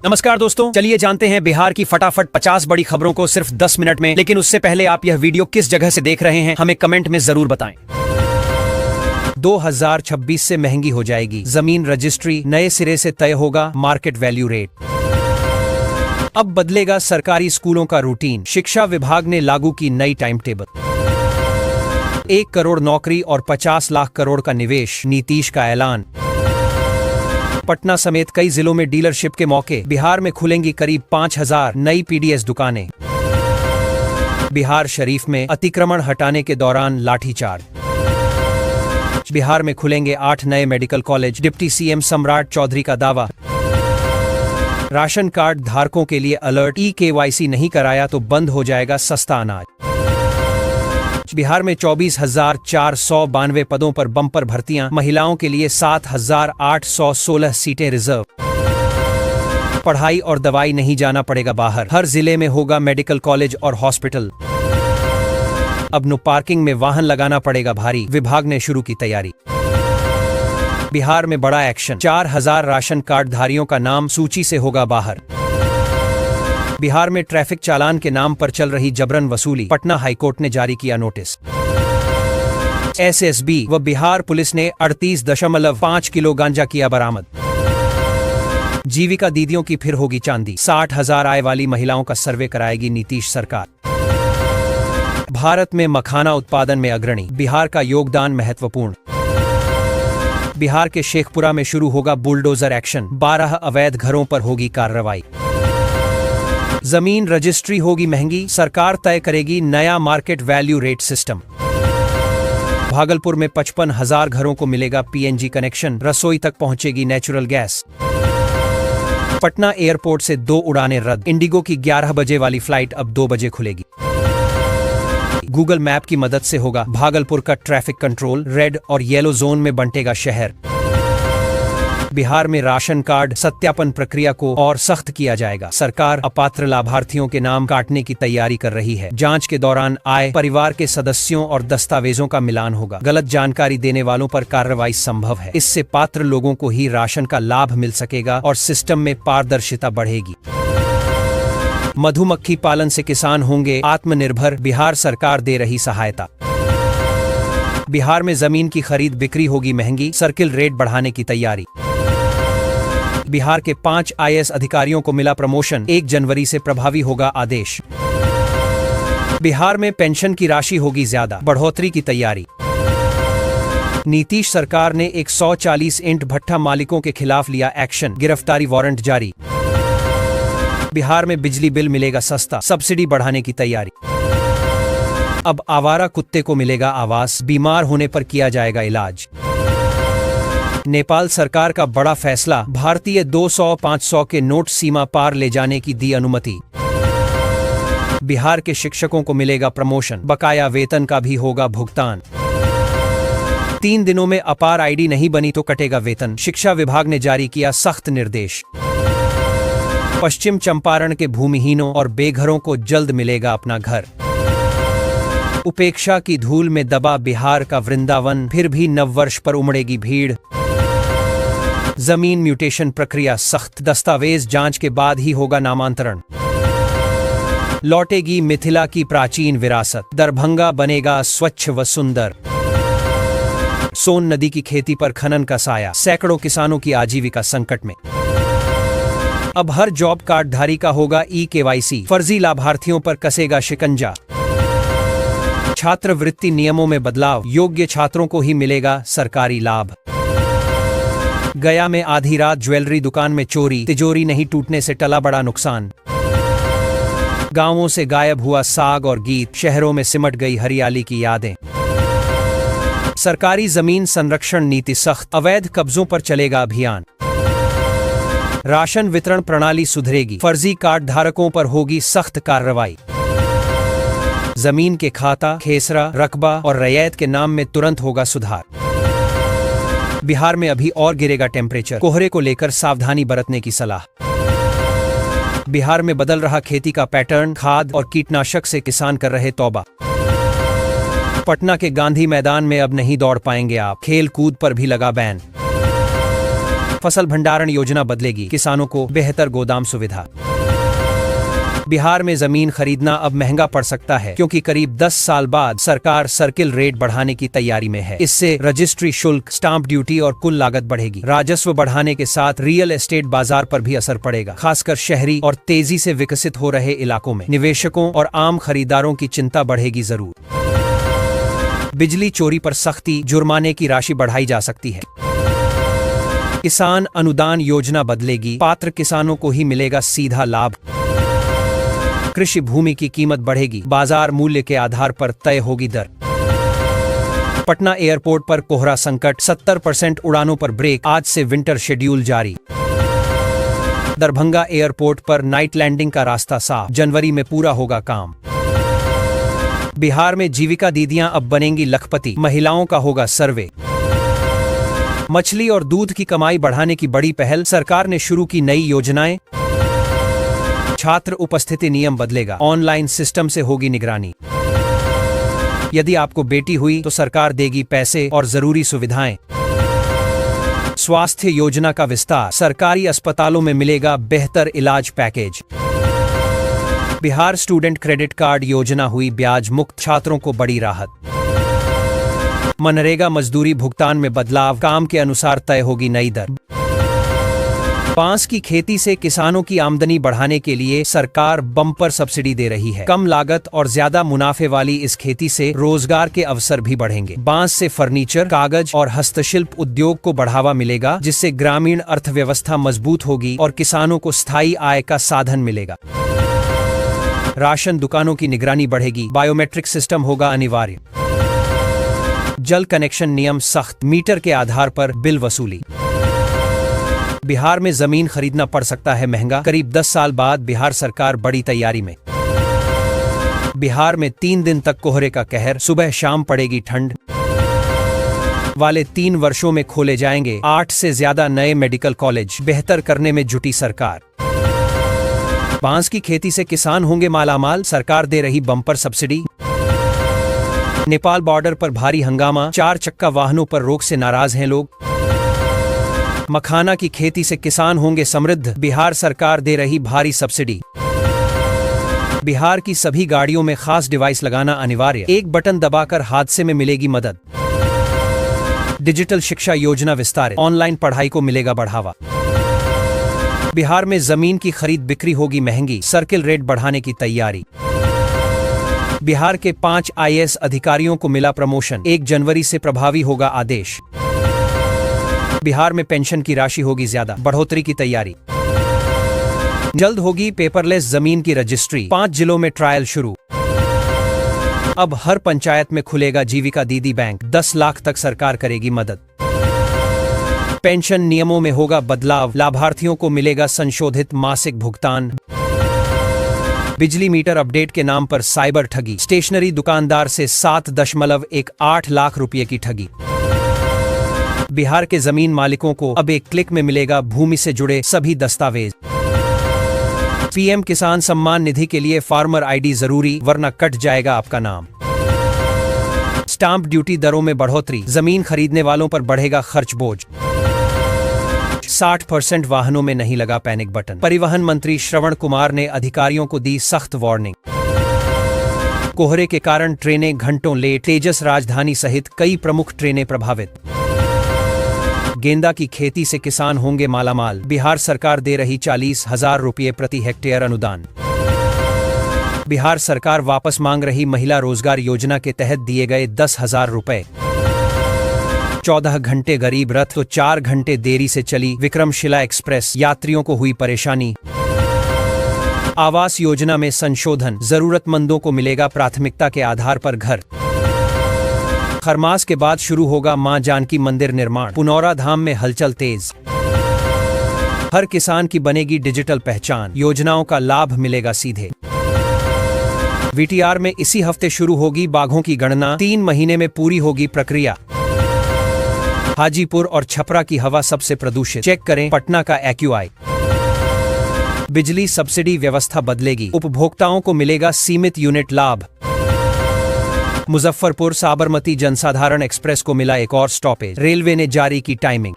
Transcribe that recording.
नमस्कार दोस्तों, चलिए जानते हैं बिहार की फटाफट 50 बड़ी खबरों को सिर्फ 10 मिनट में। लेकिन उससे पहले आप यह वीडियो किस जगह से देख रहे हैं हमें कमेंट में जरूर बताएं। 2026 से महंगी हो जाएगी जमीन रजिस्ट्री, नए सिरे से तय होगा मार्केट वैल्यू रेट। अब बदलेगा सरकारी स्कूलों का रूटीन, शिक्षा विभाग ने लागू की नई टाइम टेबल। 1 करोड़ नौकरी और 50 लाख करोड़ का निवेश, नीतीश का ऐलान। पटना समेत कई जिलों में डीलरशिप के मौके, बिहार में खुलेंगी करीब 5000 नई पीडीएस दुकानें। बिहार शरीफ में अतिक्रमण हटाने के दौरान लाठीचार्ज। बिहार में खुलेंगे 8 नए मेडिकल कॉलेज, डिप्टी सीएम सम्राट चौधरी का दावा। राशन कार्ड धारकों के लिए अलर्ट, ई-केवाईसी नहीं कराया तो बंद हो जाएगा सस्ता अनाज। बिहार में 24,492 पदों पर बम्पर भर्तियां, महिलाओं के लिए 7,816 सीटें रिजर्व। पढ़ाई और दवाई नहीं जाना पड़ेगा बाहर, हर जिले में होगा मेडिकल कॉलेज और हॉस्पिटल। अब नो पार्किंग में वाहन लगाना पड़ेगा भारी, विभाग ने शुरू की तैयारी। बिहार में बड़ा एक्शन, 4000 राशन कार्ड धारियों का नाम सूची से होगा बाहर। बिहार में ट्रैफिक चालान के नाम पर चल रही जबरन वसूली, पटना हाईकोर्ट ने जारी किया नोटिस। एसएसबी व बिहार पुलिस ने 38.5 किलो गांजा किया बरामद। जीविका दीदियों की फिर होगी चांदी, 60,000 आय वाली महिलाओं का सर्वे कराएगी नीतीश सरकार। भारत में मखाना उत्पादन में अग्रणी, बिहार का योगदान महत्वपूर्ण। बिहार के शेखपुरा में शुरू होगा बुलडोजर एक्शन, 12 अवैध घरों पर होगी कार्रवाई। जमीन रजिस्ट्री होगी महंगी, सरकार तय करेगी नया market value rate system. Bhagalpur में 55,000 घरों को मिलेगा पीएनजी कनेक्शन, रसोई तक पहुंचेगी नेचुरल गैस। पटना एयरपोर्ट से 2 उड़ानें रद्द, इंडिगो की 11 बजे वाली फ्लाइट अब 2 बजे खुलेगी। गूगल मैप की मदद से होगा भागलपुर का ट्रैफिक कंट्रोल, रेड और येलो जोन में बंटेगा शहर। बिहार में राशन कार्ड सत्यापन प्रक्रिया को और सख्त किया जाएगा, सरकार अपात्र लाभार्थियों के नाम काटने की तैयारी कर रही है। जांच के दौरान आए परिवार के सदस्यों और दस्तावेजों का मिलान होगा, गलत जानकारी देने वालों पर कार्रवाई संभव है। इससे पात्र लोगों को ही राशन का लाभ मिल सकेगा और सिस्टम में पारदर्शिता बढ़ेगी। मधुमक्खी पालन से किसान होंगे आत्मनिर्भर, बिहार सरकार दे रही सहायता। बिहार में जमीन की खरीद बिक्री होगी महंगी, सर्किल रेट बढ़ाने की तैयारी। बिहार के 5 आईएएस अधिकारियों को मिला प्रमोशन, 1 जनवरी से प्रभावी होगा आदेश। बिहार में पेंशन की राशि होगी ज्यादा, बढ़ोतरी की तैयारी। नीतीश सरकार ने 140 ईंट भट्ठा मालिकों के खिलाफ लिया एक्शन, गिरफ्तारी वारंट जारी। बिहार में बिजली बिल मिलेगा सस्ता, सब्सिडी बढ़ाने की तैयारी। अब आवारा कुत्ते को मिलेगा आवास, बीमार होने पर किया जाएगा इलाज। नेपाल सरकार का बड़ा फैसला, भारतीय 200-500 के नोट सीमा पार ले जाने की दी अनुमति। बिहार के शिक्षकों को मिलेगा प्रमोशन, बकाया वेतन का भी होगा भुगतान। 3 दिनों में अपार आईडी नहीं बनी तो कटेगा वेतन, शिक्षा विभाग ने जारी किया सख्त निर्देश। पश्चिम चंपारण के भूमिहीनों और बेघरों को जल्द मिलेगा अपना घर। उपेक्षा की धूल में दबा बिहार का वृंदावन, फिर भी नववर्ष पर उमड़ेगी भीड़। जमीन म्यूटेशन प्रक्रिया सख्त, दस्तावेज जांच के बाद ही होगा नामांतरण। लौटेगी मिथिला की प्राचीन विरासत, दरभंगा बनेगा स्वच्छ व सुंदर। सोन नदी की खेती पर खनन का साया, सैकड़ों किसानों की आजीविका संकट में। अब हर जॉब कार्ड धारी का होगा ई-केवाईसी, फर्जी लाभार्थियों पर कसेगा शिकंजा। छात्रवृत्ति नियमों में बदलाव, योग्य छात्रों को ही मिलेगा सरकारी लाभ। गया में आधी रात ज्वेलरी दुकान में चोरी, तिजोरी नहीं टूटने से टला बड़ा नुकसान। गांवों से गायब हुआ साग और गीत, शहरों में सिमट गई हरियाली की यादें। सरकारी जमीन संरक्षण नीति सख्त, अवैध कब्जों पर चलेगा अभियान। राशन वितरण प्रणाली सुधरेगी, फर्जी कार्ड धारकों पर होगी सख्त कार्रवाई। जमीन के खाता, खेसरा, रकबा और रैयत के नाम में तुरंत होगा सुधार। बिहार में अभी और गिरेगा टेम्परेचर, कोहरे को लेकर सावधानी बरतने की सलाह। बिहार में बदल रहा खेती का पैटर्न, खाद और कीटनाशक से किसान कर रहे तौबा। पटना के गांधी मैदान में अब नहीं दौड़ पाएंगे आप, खेल कूद पर भी लगा बैन। फसल भंडारण योजना बदलेगी किसानों को बेहतर गोदाम सुविधा। बिहार में जमीन खरीदना अब महंगा पड़ सकता है क्योंकि करीब 10 साल बाद सरकार सर्किल रेट बढ़ाने की तैयारी में है। इससे रजिस्ट्री शुल्क, स्टाम्प ड्यूटी और कुल लागत बढ़ेगी। राजस्व बढ़ाने के साथ रियल एस्टेट बाजार पर भी असर पड़ेगा, खासकर शहरी और तेजी से विकसित हो रहे इलाकों में। निवेशकों और आम खरीदारों की चिंता बढ़ेगी जरूर। बिजली चोरी पर सख्ती, जुर्माने की राशि बढ़ाई जा सकती है। किसान अनुदान योजना बदलेगी, पात्र किसानों को ही मिलेगा सीधा लाभ। कृषि भूमि की कीमत बढ़ेगी, बाजार मूल्य के आधार पर तय होगी दर। पटना एयरपोर्ट पर कोहरा संकट, 70% उड़ानों पर ब्रेक, आज से विंटर शेड्यूल जारी। दरभंगा एयरपोर्ट पर नाइट लैंडिंग का रास्ता साफ, जनवरी में पूरा होगा काम। बिहार में जीविका दीदियां अब बनेंगी लखपति, महिलाओं का होगा सर्वे। मछली और दूध की कमाई बढ़ाने की बड़ी पहल, सरकार ने शुरू की नई योजनाएं। छात्र उपस्थिति नियम बदलेगा, ऑनलाइन सिस्टम से होगी निगरानी। यदि आपको बेटी हुई तो सरकार देगी पैसे और जरूरी सुविधाएं। स्वास्थ्य योजना का विस्तार, सरकारी अस्पतालों में मिलेगा बेहतर इलाज package. Bihar student credit card योजना हुई ब्याज मुक्त, छात्रों को बड़ी राहत। मनरेगा मजदूरी भुगतान में बदलाव, काम के अनुसार तय होगी नई दर। बांस की खेती से किसानों की आमदनी बढ़ाने के लिए सरकार बम्पर सब्सिडी दे रही है। कम लागत और ज्यादा मुनाफे वाली इस खेती से रोजगार के अवसर भी बढ़ेंगे। बांस से फर्नीचर, कागज और हस्तशिल्प उद्योग को बढ़ावा मिलेगा, जिससे ग्रामीण अर्थव्यवस्था मजबूत होगी और किसानों को स्थायी आय का साधन मिलेगा। राशन दुकानों की निगरानी बढ़ेगी, बायोमेट्रिक सिस्टम होगा अनिवार्य। जल कनेक्शन नियम सख्त, मीटर के आधार पर बिल वसूली। बिहार में जमीन खरीदना पड़ सकता है महंगा, करीब 10 साल बाद बिहार सरकार बड़ी तैयारी में। बिहार में 3 दिन तक कोहरे का कहर, सुबह शाम पड़ेगी ठंड। वाले 3 वर्षों में खोले जाएंगे 8 से ज्यादा नए मेडिकल कॉलेज, बेहतर करने में जुटी सरकार। बांस की खेती से किसान होंगे मालामाल, सरकार दे रही बम्पर सब्सिडी। नेपाल बॉर्डर पर भारी हंगामा, 4 चक्का वाहनों पर रोक से नाराज हैं लोग। मखाना की खेती से किसान होंगे समृद्ध, बिहार सरकार दे रही भारी सब्सिडी। बिहार की सभी गाड़ियों में खास डिवाइस लगाना अनिवार्य, एक बटन दबाकर हादसे में मिलेगी मदद। डिजिटल शिक्षा योजना विस्तारित, ऑनलाइन पढ़ाई को मिलेगा बढ़ावा। बिहार में जमीन की खरीद बिक्री होगी महंगी, सर्किल रेट बढ़ाने की तैयारी। बिहार के 5 IAS अधिकारियों को मिला प्रमोशन, 1 जनवरी से प्रभावी होगा आदेश। बिहार में पेंशन की राशि होगी ज्यादा, बढ़ोतरी की तैयारी। जल्द होगी पेपरलेस जमीन की रजिस्ट्री, 5 जिलों में ट्रायल शुरू। अब हर पंचायत में खुलेगा जीविका दीदी बैंक, 10 लाख तक सरकार करेगी मदद। पेंशन नियमों में होगा बदलाव, लाभार्थियों को मिलेगा संशोधित मासिक भुगतान। बिजली मीटर अपडेट के नाम पर साइबर ठगी, स्टेशनरी दुकानदार से 7.18 लाख रुपए की ठगी। बिहार के जमीन मालिकों को अब एक क्लिक में मिलेगा भूमि से जुड़े सभी दस्तावेज। पीएम किसान सम्मान निधि के लिए फार्मर आईडी जरूरी, वरना कट जाएगा आपका नाम। स्टाम्प ड्यूटी दरों में बढ़ोतरी, जमीन खरीदने वालों पर बढ़ेगा खर्च बोझ। 60% वाहनों में नहीं लगा पैनिक बटन, परिवहन मंत्री श्रवण कुमार ने अधिकारियों को दी सख्त वार्निंग। कोहरे के कारण ट्रेनें घंटों लेट, तेजस राजधानी सहित कई प्रमुख ट्रेनें प्रभावित। गेंदा की खेती से किसान होंगे मालामाल, बिहार सरकार दे रही 40,000 रुपये प्रति हेक्टेयर अनुदान। बिहार सरकार वापस मांग रही महिला रोजगार योजना के तहत दिए गए 10,000 रुपए। 14 घंटे गरीब रथ तो 4 घंटे देरी से चली विक्रमशिला एक्सप्रेस, यात्रियों को हुई परेशानी। आवास योजना में संशोधन, जरूरतमंदों को मिलेगा प्राथमिकता के आधार पर घर। खरमास के बाद शुरू होगा मां जानकी मंदिर निर्माण, पुनौरा धाम में हलचल तेज। हर किसान की बनेगी डिजिटल पहचान, योजनाओं का लाभ मिलेगा सीधे। VTR में इसी हफ्ते शुरू होगी बाघों की गणना, 3 महीने में पूरी होगी प्रक्रिया। हाजीपुर और छपरा की हवा सबसे प्रदूषित, चेक करें पटना का AQI। बिजली सब्सिडी व्यवस्था बदलेगी, उपभोक्ताओं को मिलेगा सीमित यूनिट लाभ। मुजफ्फरपुर साबरमती जनसाधारण एक्सप्रेस को मिला एक और स्टॉपेज, रेलवे ने जारी की टाइमिंग।